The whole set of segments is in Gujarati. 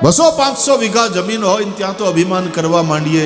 200-500 વીઘા જમીન હોય ને ત્યાં તો અભિમાન કરવા માંડીએ,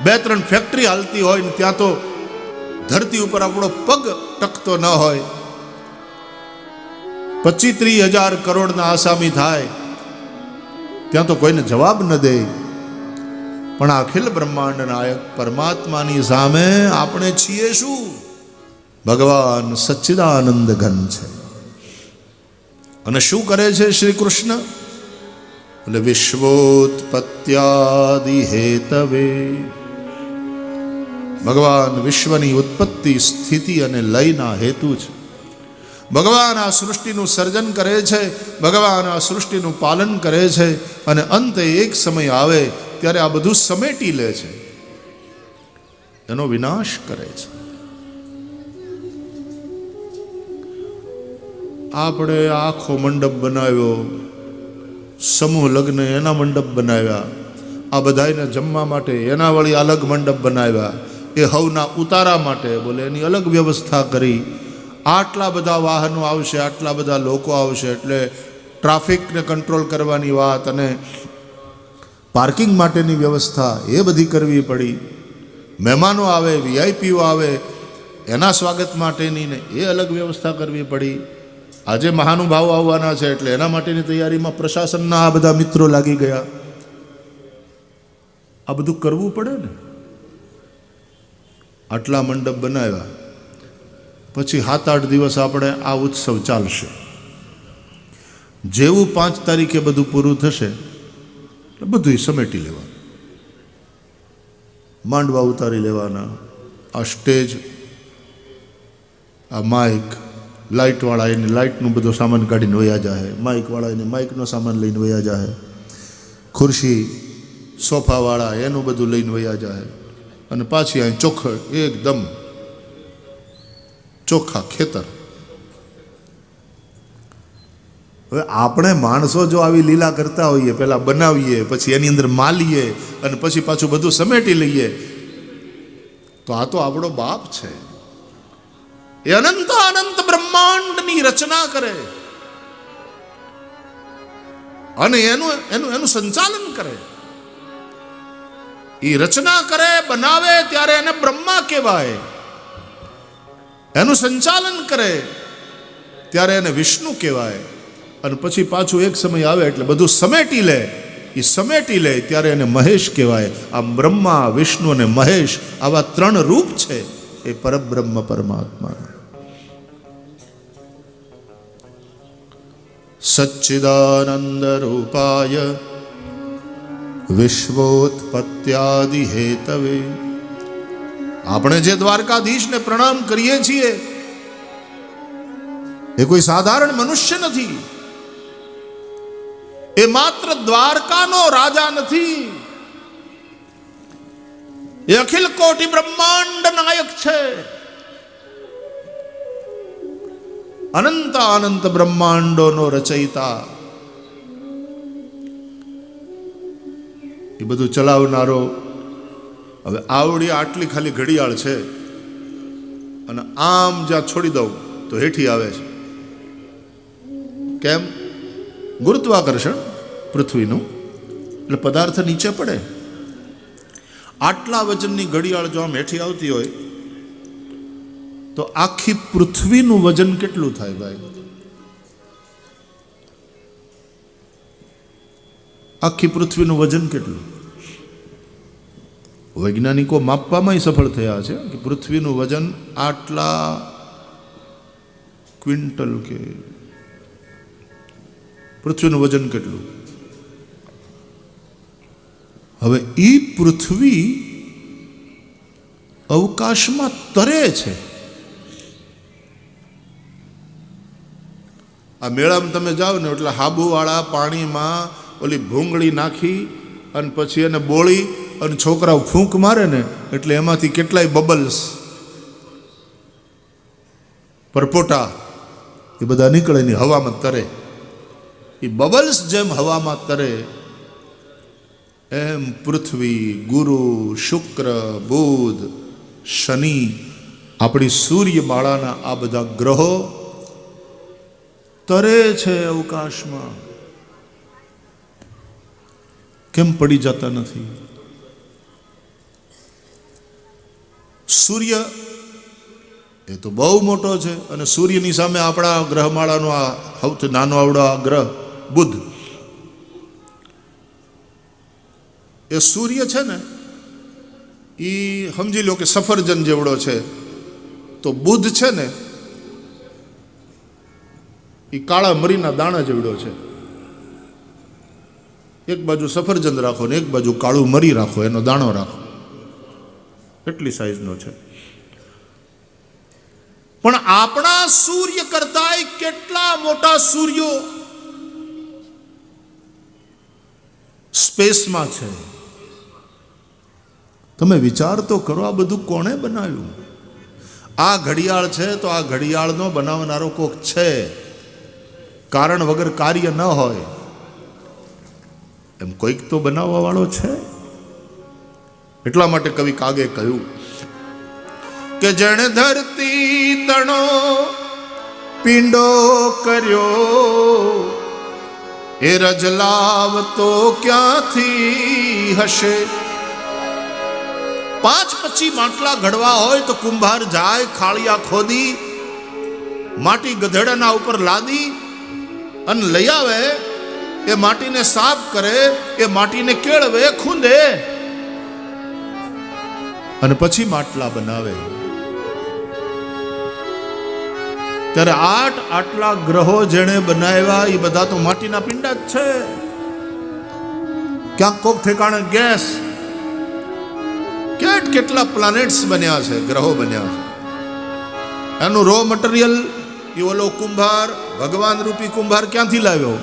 2-3 ફેક્ટરી હાલતી હોય ને ત્યાં તો ધરતી ઉપર આપણો પગ ટકતો ન હોય, 25-30 હજાર કરોડના આસામી થાય ત્યાં તો કોઈને જવાબ ન દે. પણ અખિલ બ્રહ્માંડ નાયક પરમાત્માની સામે આપણે છીએ શું? ભગવાન સચ્ચિદાનંદ ઘન છે. અને શું કરે છે શ્રી કૃષ્ણ? એટલે વિશ્વોત્પત્યાદિ હેતવે, ભગવાન વિશ્વની ઉત્પત્તિ, સ્થિતિ અને લયના હેતુ છે. ભગવાન આ સૃષ્ટિનું સર્જન કરે છે, ભગવાન આ સૃષ્ટિનું પાલન કરે છે, અને અંતે એક સમય આવે ત્યારે આ બધું સમેટી લે છે, એનો વિનાશ કરે છે. આપણે આખો મંડપ બનાવ્યો, સમૂહ લગ્ન એના મંડપ બનાવ્યા, આ બધાને જમવા માટે એના વળી અલગ મંડપ બનાવ્યા, એ હવના ઉતારા માટે બોલે એની અલગ વ્યવસ્થા કરી. આટલા બધા વાહનો આવશે, આટલા બધા લોકો આવશે એટલે ટ્રાફિકને કંટ્રોલ કરવાની વાત અને પાર્કિંગ માટેની વ્યવસ્થા એ બધી કરવી પડી. મહેમાનો આવે, વીઆઈપીઓ આવે, એના સ્વાગત માટેની ને એ અલગ વ્યવસ્થા કરવી પડી. આજે મહાનુભાવો આવવાના છે એટલે એના માટેની તૈયારીમાં પ્રશાસનના આ બધા મિત્રો લાગી ગયા. આ બધું કરવું પડે ને. આટલા મંડપ બનાવ્યા પછી 7-8 દિવસ આપણે આ ઉત્સવ ચાલશે. જેવું 5 તારીખે બધું પૂરું થશે એટલે બધું સમેટી લેવાનું, માંડવા ઉતારી લેવાના, આ સ્ટેજ, આ માઇક, લાઇટવાળા એને લાઇટનું બધો સામાન કાઢીને વયા જાય, માઇકવાળા એને માઇકનો સામાન લઈને વયા જાય, ખુરશી સોફાવાળા એનું બધું લઈને વયા જાય, અને પાછી અહીં ચોખ્ખા એકદમ ચોખ્ખા ખેતર. હવે આપણે માણસો જો આવી લીલા કરતા હોઈએ, પહેલાં બનાવીએ, પછી એની અંદર માલીએ અને પછી પાછું બધું સમેટી લઈએ, તો આ તો આપણો બાપ છે. એ અનંત અનંત બ્રહ્માંડની રચના કરે અને એનું સંચાલન કરે. એ રચના કરે, બનાવે ત્યારે એને બ્રહ્મા કહેવાય. એનું સંચાલન કરે ત્યારે એને વિષ્ણુ કહેવાય. અને પછી પાછું એક સમય આવે એટલે બધું સમેટી લે. એ સમેટી લે ત્યારે એને મહેશ કહેવાય. આ બ્રહ્મા, વિષ્ણુ અને મહેશ આવા 3 રૂપ છે એ પરબ્રહ્મ પરમાત્મા. સચ્ચિદાનંદ રૂપાય વિશ્વોત્પત્યાદિ હેતવે. આપણે જે દ્વારકાધીશને પ્રણામ કરીએ છીએ એ કોઈ સાધારણ મનુષ્ય નથી. એ માત્ર દ્વારકાનો રાજા નથી, એ અખિલ કોટી બ્રહ્માંડ નાયક છે. અનંત અનંત બ્રહ્માંડોનો રચયિતા, એ બધું ચલાવનારો. હવે આવડી આટલી ખાલી ઘડિયાળ છે અને આમ જ્યાં છોડી દઉં તો હેઠી આવે છે. કેમ? ગુરુત્વાકર્ષણ પૃથ્વીનું, એટલે પદાર્થ નીચે પડે. આટલા વજનની ઘડિયાળ જો આમ હેઠી આવતી હોય તો આખી પૃથ્વીનું વજન કેટલું થાય ભાઈ? આખી પૃથ્વીનું વજન કેટલું? વૈજ્ઞાનિકો માપવામાં સફળ થયા છે કે પૃથ્વીનું વજન આટલા ક્વિન્ટલ, કે પૃથ્વીનું વજન કેટલું. હવે એ પૃથ્વી અવકાશમાં તરે છે. આ મેળામાં તમે જાઓ ને એટલે હાબુવાળા પાણીમાં ઓલી ભૂંગળી નાખી અને પછી એને બોળી અને છોકરાઓ ફૂંક મારે ને એટલે એમાંથી કેટલાય બબલ્સ, પરપોટા એ બધા નીકળે ને હવામાં તરે. એ બબલ્સ જેમ હવામાં તરે એમ પૃથ્વી, ગુરુ, શુક્ર, બુધ, શનિ, આપણી સૂર્યમાળાના આ બધા ગ્રહો તરે છે અવકાશમાં. કેમ પડી જતા નથી? સૂર્ય એ તો બહુ મોટો છે, અને સૂર્યની સામે આપણા ગ્રહમાળાનો આ સૌથી નાનો આવડો આ ગ્રહ બુધ, એ સૂર્ય છે ને એ સમજી લો કે સફરજન જેવડો છે, તો બુધ છે ને એ કાળા મરીના દાણા જેવડો છે. એક બાજુ સફરજન રાખો ને એક બાજુ કાળું મરી રાખો, એનો દાણો રાખો, એટલી સાઈઝનો છે. પણ આપણા સૂર્ય કરતાંય કેટલા મોટા સૂર્યો સ્પેસમાં છે. તમે વિચાર તો કરો, આ બધું કોણે બનાવ્યું? આ ઘડિયાળ છે તો આ ઘડિયાળનો બનાવનારો કોક છે, કારણ વગર કાર્ય ન હોય એમ કોઈક તો બનાવવા વાળો છે. એટલા માટે કવિ કાગે કહ્યું કે જણ ધરતી તણો પિંડો કર્યો, એ રજલાવ તો ક્યાંથી હશે. 5 પછી માટલા ઘડવા હોય તો કુંભાર જાય, ખાળિયા ખોદી માટી ગધેડાના ઉપર લાદી અને લઈ આવે. એ માટીને સાફ કરે, એ માટીને કેળવે, ખૂંદે અને પછી માટલા બનાવે. ત્યારે આટલા ગ્રહો જેણે બનાવ્યા એ બધા તો માટીના પિંડા જ છે. ક્યાંક કોક ઠેકાણે ગેસ, કેટલા પ્લાનેટ્સ બન્યા છે, ગ્રહો બન્યા છે. એનું રો મટીરિયલ એ ઓલો કુંભાર, ભગવાન રૂપી કુંભાર ક્યાંથી લાવ્યો?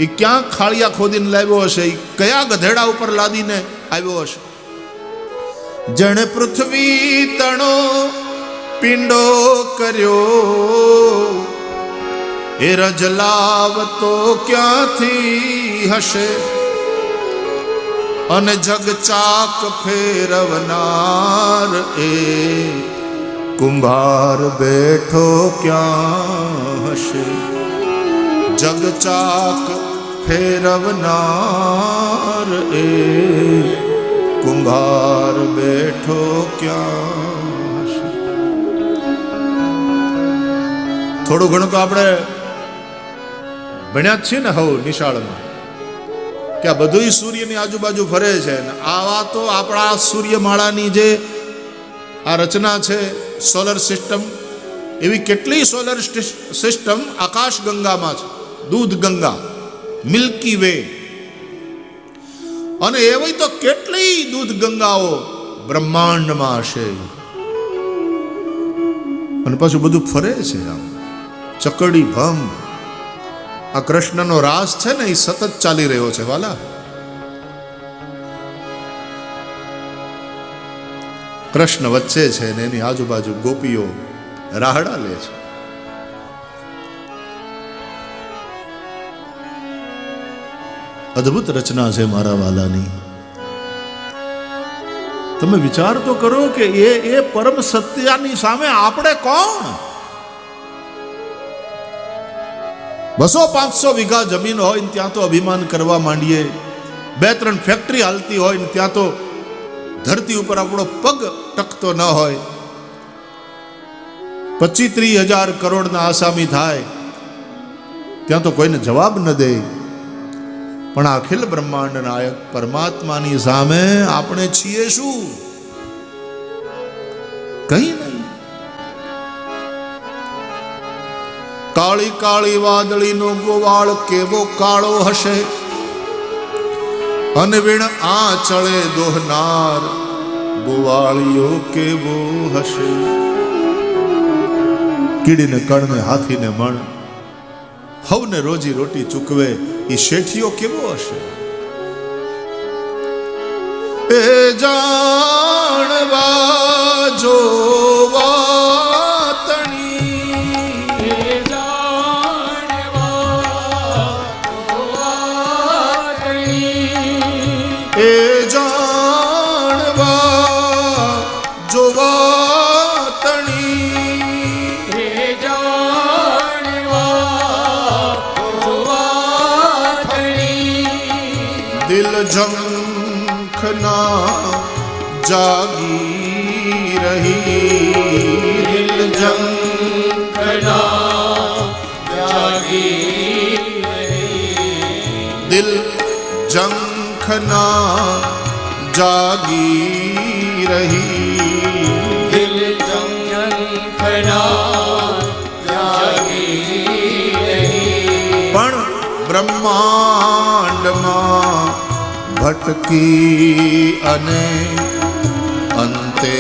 એ ક્યાં ખાળિયા ખોદીને લાવ્યો હશે? એ કયા ગધેડા ઉપર લાદીને આવ્યો હશે? જણે પૃથ્વી તણો પિંડો કર્યો, એ રજલાવ તો ક્યાંથી હશે. અને જગચાક ફેરવનાર એ કુંભાર બેઠો ક્યાં હશે. જગચાક ફેરવનાર એ કુંભાર બેઠો ક્યાં હશે. થોડું ઘણું તો આપણે ભણ્યા જ છીએ ને હવ નિશાળમાં, કે આ બધું સૂર્યની આજુબાજુ ફરે છે. આવા તો આપણા સૂર્યમાળાની જે આ રચના છે, સોલર સિસ્ટમ, એવી કેટલી સોલર સિસ્ટમ આકાશ ગંગામાં છે, દૂધ ગંગા, મિલ્કી વે, અને એવી તો કેટલી દૂધ ગંગાઓ બ્રહ્માંડમાં હશે. અને પાછું બધું ફરે છે આમ ચકડી ભમ. આ કૃષ્ણનો રાસ છે ને એ સતત ચાલી રહ્યો છે વાલા. કૃષ્ણ વચ્ચે છે ને એની આજુબાજુ ગોપીઓ રાહડા લે છે. અદ્ભુત રચના છે મારા વાલાની. તમે વિચાર તો કરો કે એ પરમ સત્યની સામે આપણે કોણ? 200-500 વીઘા જમીન હોય ને ત્યાં તો અભિમાન કરવા માંડીએ. 2-3 ફેક્ટરી હાલતી હોય ને ત્યાં તો ધરતી ઉપર આપણો પગ ટકતો ન હોય. 25-30 હજાર કરોડના આસામી થાય ત્યાં તો કોઈને જવાબ ન દે. પણ અખિલ બ્રહ્માંડ નાયક પરમાત્માની સામે આપણે છીએ શું? કઈ નહીં. કાળી કાળી વાદળીનો ગોવાળ કેવો કાળો હશે, અનવીણ આંચળે દોહનાર ગોવાળિયો કેવો હશે. કીડીને કણને હાથીને મણ, હવને રોજી રોટી ચૂકવે એ શેઠિયો કેવો હશે. એ જાણવા જોવા તણી, એ જાણવા જોવા તણી, એ જાણવા જોવા તણી, એ જાણવા જોવા તણી. દિલ ઝંખના જાગી રહી, દિલ ઝંખના જાગી રહી, દિલ ઝંખના જાગી રહી, દિલ ઝંખના જાગી રહી, પણ બ્રહ્માંડમાં ભટકી અને અંતે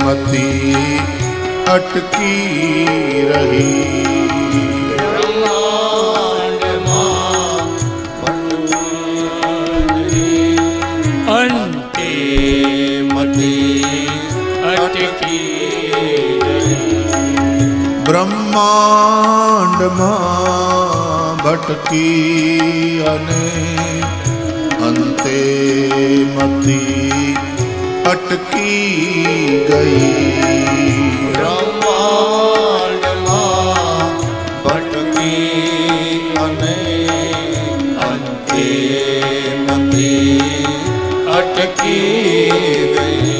મતી અટકી રહી, બ્રહ્માંડમાં ભટકી અંતે મતી અટકી રહી, બ્રહ્માંડમાં ભટકી અને અંતે મતી અટકી ગઈ, બ્રહ્માંડમાં ભટકી અને અંતે મતી અટકી ગઈ.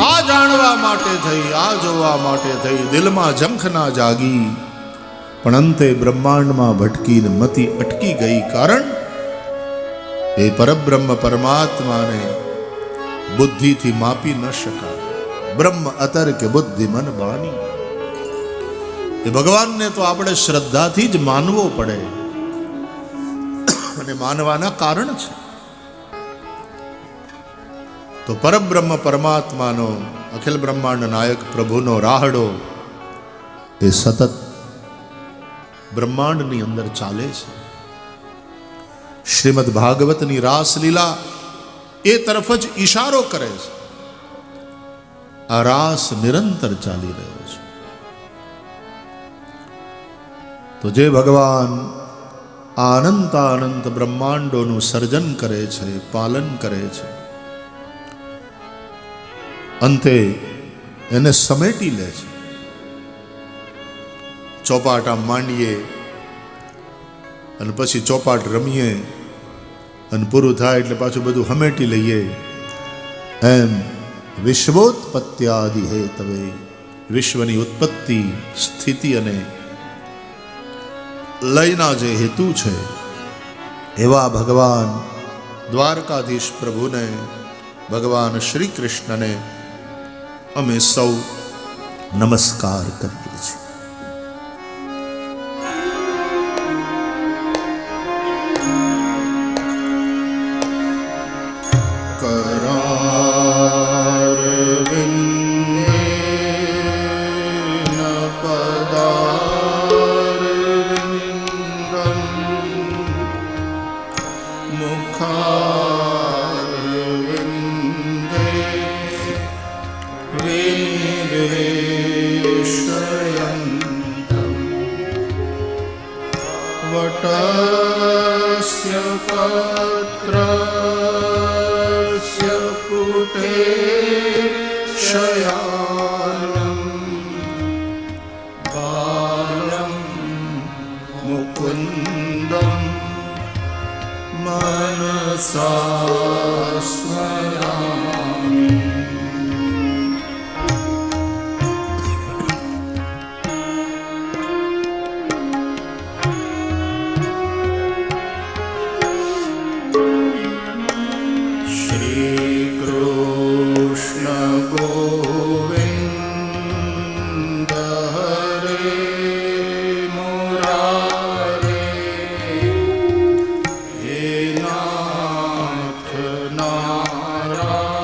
આ જાણવા માટે થઈ, આ જોવા માટે થઈ દિલમાં ઝંખના જાગી, પણ અંતે બ્રહ્માંડમાં ભટકીને મતી અટકી ગઈ. કારણ એ પરબ્રહ્મ પરમાત્માને બુદ્ધિથી માપી ન શકાય. બ્રહ્મ અતર્ક બુદ્ધિ મન બાની. એ ભગવાનને તો આપણે શ્રદ્ધાથી જ માનવો પડે, અને માનવાના કારણ છે. તો પરબ્રહ્મ પરમાત્માનો અખિલ બ્રહ્માંડ નાયક પ્રભુનો રાહડો એ સતત બ્રહ્માંડની અંદર ચાલે છે. શ્રીમદ ભાગવતની રાસલીલા એ તરફ જ ઈશારો કરે છે. આ રાસ નિરંતર ચાલી રહ્યો છે. તો જે ભગવાન અનંત અનંત બ્રહ્માંડોનું સર્જન કરે છે, પાલન કરે છે, અંતે એને સમેટી લે છે. ચોપાટ આમ માંડીએ અને પછી ચોપાટ રમીએ અને પૂરું થાય એટલે પાછું બધું હમેટી લઈએ. એમ વિશ્વોત્પત્યાદિ હેતવે, વિશ્વની ઉત્પત્તિ, સ્થિતિ અને લયના જે હેતુ છે એવા ભગવાન દ્વારકાધીશ પ્રભુને, ભગવાન શ્રી કૃષ્ણને અમે સૌ નમસ્કાર કરીએ છીએ. वटस्य पत्रस्य पुटे शयानं बालं मुकुन्दं मनसा स्मरामि. नारायण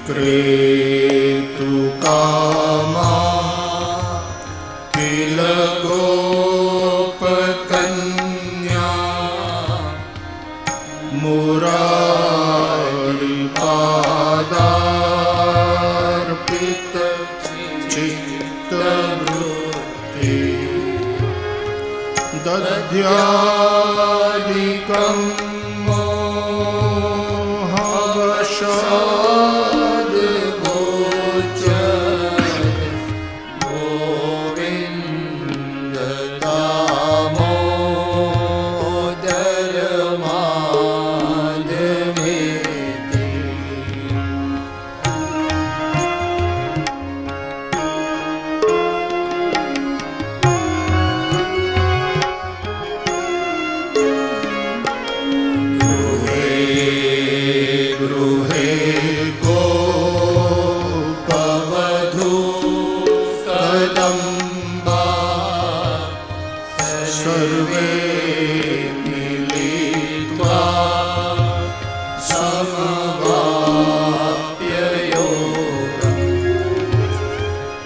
क्रेतु कामा किल गोपकन्या मुरारिपादार्पित चित्तवृत्ति दध्यादिकं मोहवशाद् गोचर गोविन्द दामोदर माधवेति। गृहे गोपवधू कदम्बा सर्वे मिलित्वा समवाप्य योगम्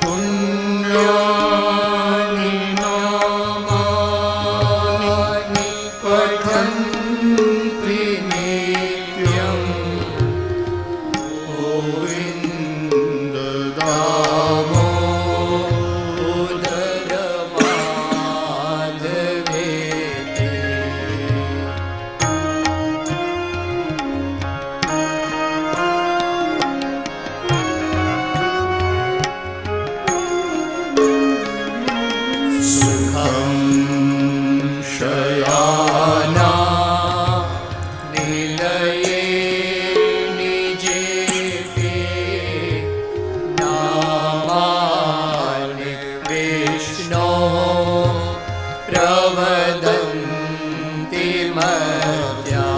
पुण्यानि नामानि पठन्ति नित्यम् गोविन्द दामोदर माधवेति। सुखं शयाना निलये निजेते नामानि विष्णो प्रवदन्ति मर्त्या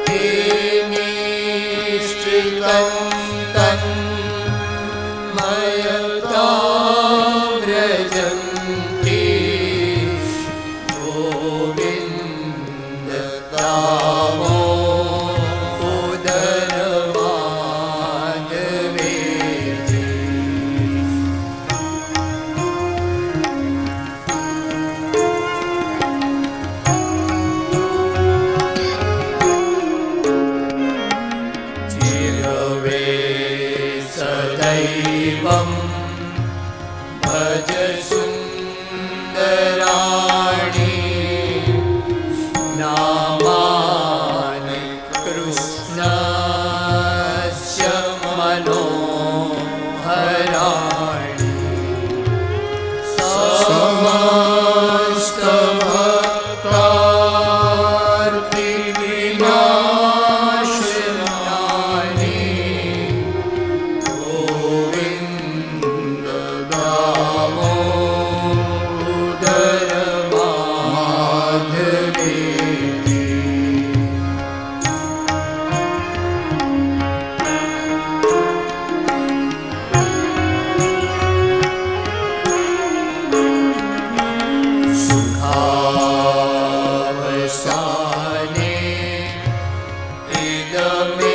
ते निश्चितं तन्मयतां व्रजन्ति गोविन्द दामोदर माधवेति। चिरवे सदैवं भज सुन्दराणि नामानि कृष्णस्य मनोहराणि समस्तभक्तार्तिविनाशनानि गोविन्द दामोदर माधवेति। सुखावसाने इदमे